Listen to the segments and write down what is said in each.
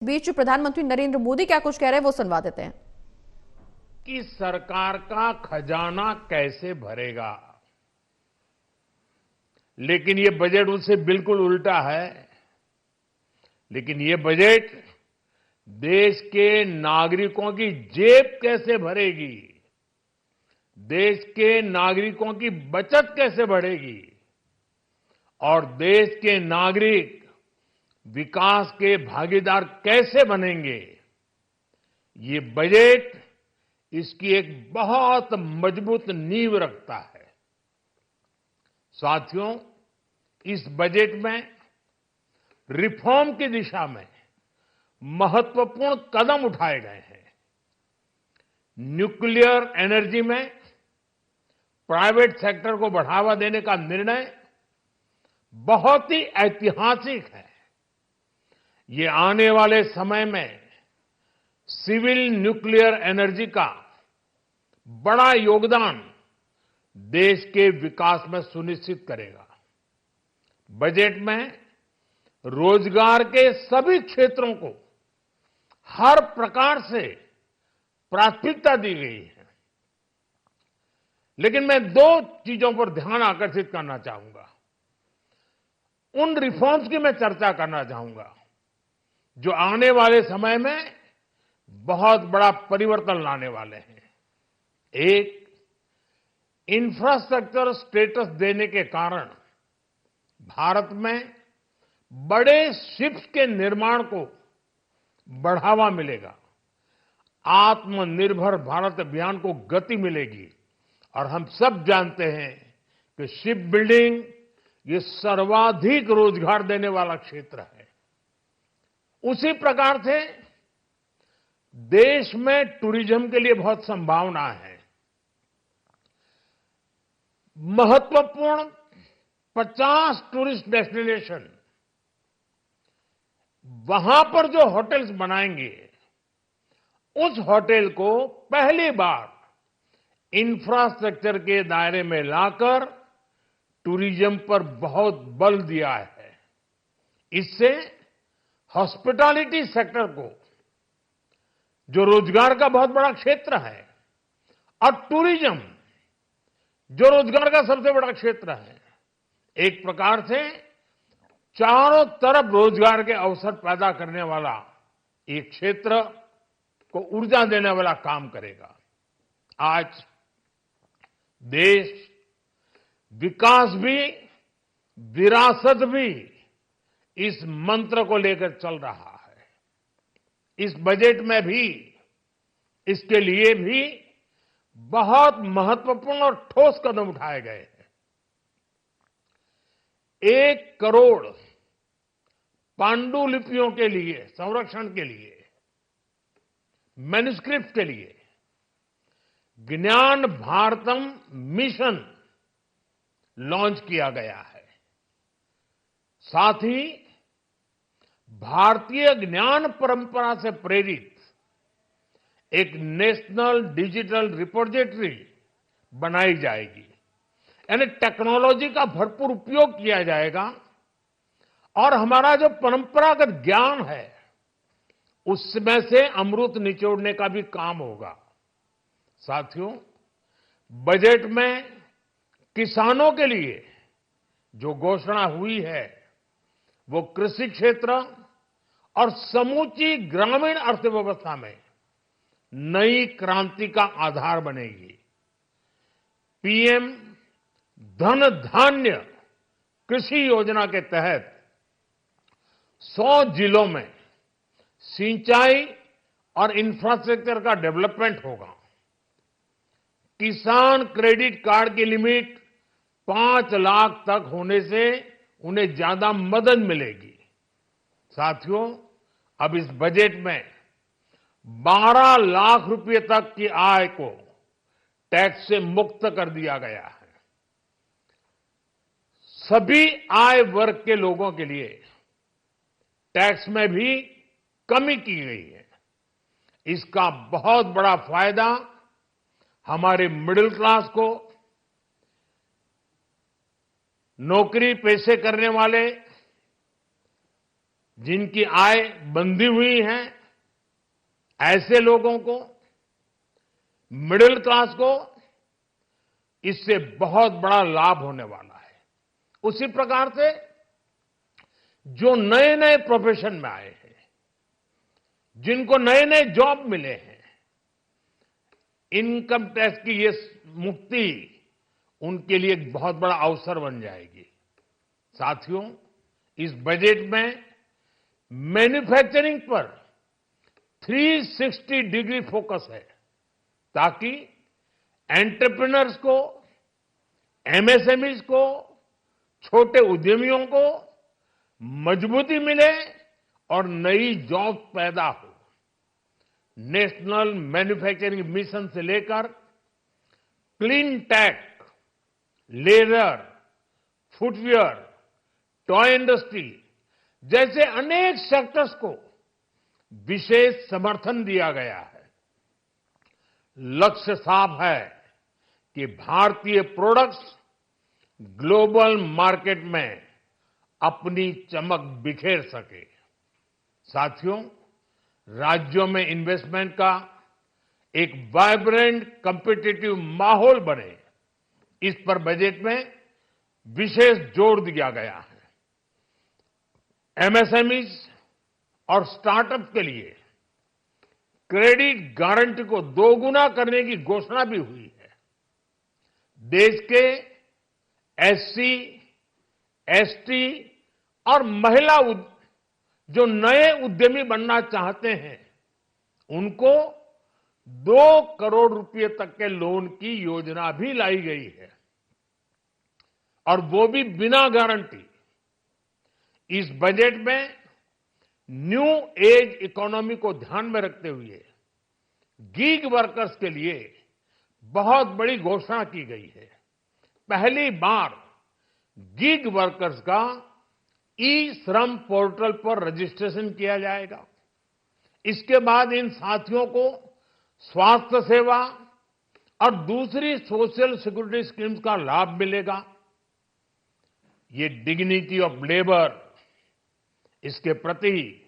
बीच प्रधानमंत्री नरेंद्र मोदी क्या कुछ कह रहे हैं वो सुनवा देते हैं। कि सरकार का खजाना कैसे भरेगा, लेकिन ये बजट उससे बिल्कुल उल्टा है। लेकिन ये बजट देश के नागरिकों की जेब कैसे भरेगी, देश के नागरिकों की बचत कैसे बढ़ेगी और देश के नागरिक विकास के भागीदार कैसे बनेंगे, ये बजट इसकी एक बहुत मजबूत नींव रखता है। साथियों, इस बजट में रिफॉर्म की दिशा में महत्वपूर्ण कदम उठाए गए हैं। न्यूक्लियर एनर्जी में प्राइवेट सेक्टर को बढ़ावा देने का निर्णय बहुत ही ऐतिहासिक है। ये आने वाले समय में सिविल न्यूक्लियर एनर्जी का बड़ा योगदान देश के विकास में सुनिश्चित करेगा। बजट में रोजगार के सभी क्षेत्रों को हर प्रकार से प्राथमिकता दी गई है। लेकिन मैं दो चीजों पर ध्यान आकर्षित करना चाहूंगा। उन रिफॉर्म्स की मैं चर्चा करना चाहूंगा जो आने वाले समय में बहुत बड़ा परिवर्तन लाने वाले हैं। एक, इंफ्रास्ट्रक्चर स्टेटस देने के कारण भारत में बड़े शिप्स के निर्माण को बढ़ावा मिलेगा। आत्मनिर्भर भारत अभियान को गति मिलेगी और हम सब जानते हैं कि शिप बिल्डिंग ये सर्वाधिक रोजगार देने वाला क्षेत्र है। उसी प्रकार से देश में टूरिज्म के लिए बहुत संभावना है। महत्वपूर्ण 50 टूरिस्ट डेस्टिनेशन, वहां पर जो होटल्स बनाएंगे, उस होटल को पहली बार इंफ्रास्ट्रक्चर के दायरे में लाकर टूरिज्म पर बहुत बल दिया है। इससे हॉस्पिटैलिटी सेक्टर को, जो रोजगार का बहुत बड़ा क्षेत्र है, और टूरिज्म जो रोजगार का सबसे बड़ा क्षेत्र है, एक प्रकार से चारों तरफ रोजगार के अवसर पैदा करने वाला एक क्षेत्र को ऊर्जा देने वाला काम करेगा। आज देश विकास भी विरासत भी इस मंत्र को लेकर चल रहा है। इस बजट में भी इसके लिए भी बहुत महत्वपूर्ण और ठोस कदम उठाए गए हैं। 1 करोड़ पांडुलिपियों के लिए संरक्षण के लिए, मैन्युस्क्रिप्ट के लिए ज्ञान भारतम मिशन लॉन्च किया गया है। साथ ही भारतीय ज्ञान परंपरा से प्रेरित एक नेशनल डिजिटल रिपोजिटरी बनाई जाएगी। यानी टेक्नोलॉजी का भरपूर उपयोग किया जाएगा और हमारा जो परंपरागत ज्ञान है उसमें से अमृत निचोड़ने का भी काम होगा। साथियों, बजट में किसानों के लिए जो घोषणा हुई है वो कृषि क्षेत्र और समूची ग्रामीण अर्थव्यवस्था में नई क्रांति का आधार बनेगी। पीएम धन धान्य कृषि योजना के तहत 100 जिलों में सिंचाई और इंफ्रास्ट्रक्चर का डेवलपमेंट होगा। किसान क्रेडिट कार्ड की लिमिट 5 लाख तक होने से उन्हें ज्यादा मदद मिलेगी। साथियों, अब इस बजट में 12 लाख रुपए तक की आय को टैक्स से मुक्त कर दिया गया है। सभी आय वर्ग के लोगों के लिए टैक्स में भी कमी की गई है। इसका बहुत बड़ा फायदा हमारे मिडिल क्लास को, नौकरी पेशे करने वाले जिनकी आय बंधी हुई है, ऐसे लोगों को, मिडिल क्लास को इससे बहुत बड़ा लाभ होने वाला है। उसी प्रकार से जो नए नए प्रोफेशन में आए हैं, जिनको नए नए जॉब मिले हैं, इनकम टैक्स की ये मुक्ति उनके लिए एक बहुत बड़ा अवसर बन जाएगी। साथियों, इस बजट में मैन्युफैक्चरिंग पर 360 डिग्री फोकस है, ताकि एंटरप्रेन्योर्स को, एमएसएमईज को, छोटे उद्यमियों को मजबूती मिले और नई जॉब पैदा हो। नेशनल मैन्युफैक्चरिंग मिशन से लेकर clean tech, leather, footwear, toy industry जैसे अनेक सेक्टर्स को विशेष समर्थन दिया गया है। लक्ष्य साफ है कि भारतीय प्रोडक्ट्स ग्लोबल मार्केट में अपनी चमक बिखेर सके। साथियों, राज्यों में इन्वेस्टमेंट का एक वाइब्रेंट कॉम्पिटिटिव माहौल बने, इस पर बजट में विशेष जोर दिया गया है। एमएसएमईज और स्टार्टअप के लिए क्रेडिट गारंटी को दोगुना करने की घोषणा भी हुई है। देश के एससी, एसटी और महिला जो नए उद्यमी बनना चाहते हैं, उनको 2 करोड़ रुपए तक के लोन की योजना भी लाई गई है, और वो भी बिना गारंटी। इस बजट में न्यू एज इकोनॉमी को ध्यान में रखते हुए गीग वर्कर्स के लिए बहुत बड़ी घोषणा की गई है। पहली बार गीग वर्कर्स का ई श्रम पोर्टल पर रजिस्ट्रेशन किया जाएगा। इसके बाद इन साथियों को स्वास्थ्य सेवा और दूसरी सोशल सिक्योरिटी स्कीम्स का लाभ मिलेगा। ये डिग्निटी ऑफ लेबर, इसके प्रति,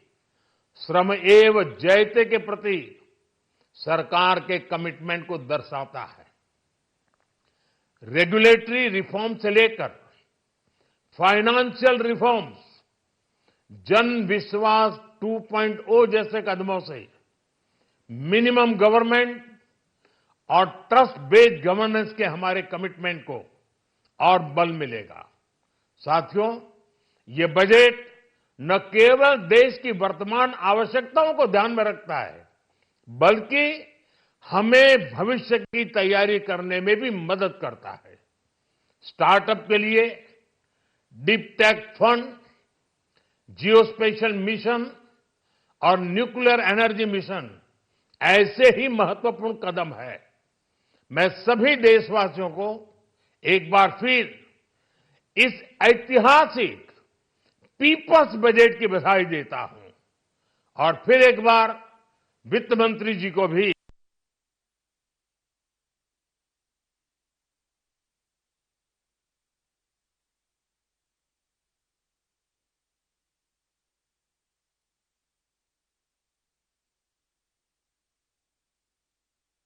श्रम एव जयते के प्रति सरकार के कमिटमेंट को दर्शाता है। रेगुलेटरी रिफॉर्म से लेकर फाइनेंशियल रिफॉर्म्स, जन विश्वास 2.0 जैसे कदमों से मिनिमम गवर्नमेंट और ट्रस्ट बेस्ड गवर्नेंस के हमारे कमिटमेंट को और बल मिलेगा। साथियों, ये बजट न केवल देश की वर्तमान आवश्यकताओं को ध्यान में रखता है, बल्कि हमें भविष्य की तैयारी करने में भी मदद करता है। स्टार्टअप के लिए deep tech fund, geospatial mission और न्यूक्लियर एनर्जी मिशन ऐसे ही महत्वपूर्ण कदम है। मैं सभी देशवासियों को एक बार फिर इस ऐतिहासिक पीपल्स बजट की बधाई देता हूं, और फिर एक बार वित्त मंत्री जी को भी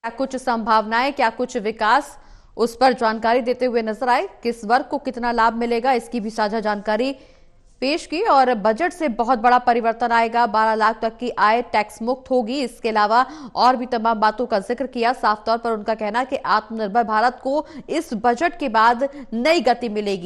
क्या कुछ संभावनाएं, क्या कुछ विकास, उस पर जानकारी देते हुए नजर आए। किस वर्ग को कितना लाभ मिलेगा, इसकी भी साझा जानकारी पेश की। और बजट से बहुत बड़ा परिवर्तन आएगा, 12 लाख तक की आय टैक्स मुक्त होगी। इसके अलावा और भी तमाम बातों का जिक्र किया। साफ तौर पर उनका कहना है कि आत्मनिर्भर भारत को इस बजट के बाद नई गति मिलेगी।